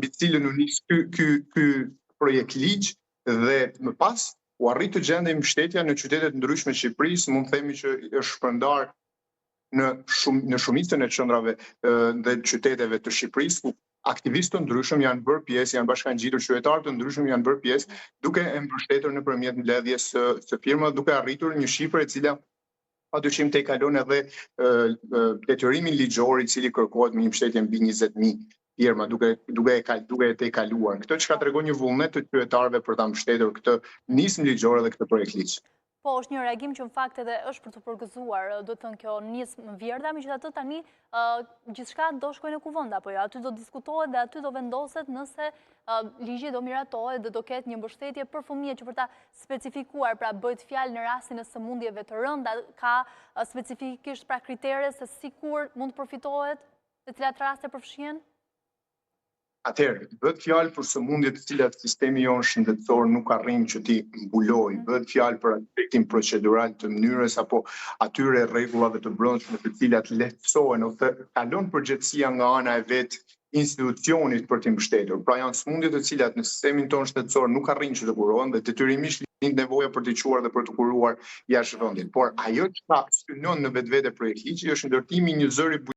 mbi cilën u nis ky projekt ligj dhe më pas u arrit të gjendej mbështetja në qytete të ndryshme të Shqipërisë, mund të themi që është shpërndar në shumicën e qendrave dhe qyteteve të Shqipërisë, ku aktivistë të ndryshëm janë bërë pjesë, janë bashkangjitur, qytetarë të ndryshëm janë bërë pjesë, duke e mbështetur nëpërmjet mbledhjes së firmave, duke arritur një shifër e cila padyshim të i kalon edhe detyrimin ligjor i cili kërkohet me një mbështetje mbi 20.000 firma, duke të i kaluar. Këtë çka tregon një vullnet të qytetarëve për ta mbështetur këtë nismë ligjore dhe këtë projekt ligj. Po, është një reagim që në fakt edhe është për të përgëzuar, do të thënë kjo nismë vjerda, megjithatë tani gjithçka do shkojë në kuvend apo jo, aty do diskutohet dhe aty do vendoset nëse ligji do miratohet dhe do ketë një mbështetje për fëmijët që për ta specifikuar, pra bëhet fjalë në rastin e sëmundjeve të rënda, ka specifikisht pra kritere se sikur mund të përfitohet, të cilat raste përfshihen? Atëherë, bëhet fjalë për sëmundje të cilat sistemi jonë shëndetësor nuk arrin që ti mbulojë, bëhet fjalë për aspektin procedural të mënyrës apo atyre rregullave të brendshme të cilat lehtësohen ose kalon përgjegjësia nga ana e vet institucionit për të mbështetur. Pra janë sëmundje të cilat në sistemin tonë shëndetësor nuk arrin që të kurohen dhe detyrimisht lind nevoja për të quar dhe për të kuruar jashtë vendit. Por ajo çka synon në vetvete projekt ligji është ndërtimi i një zëri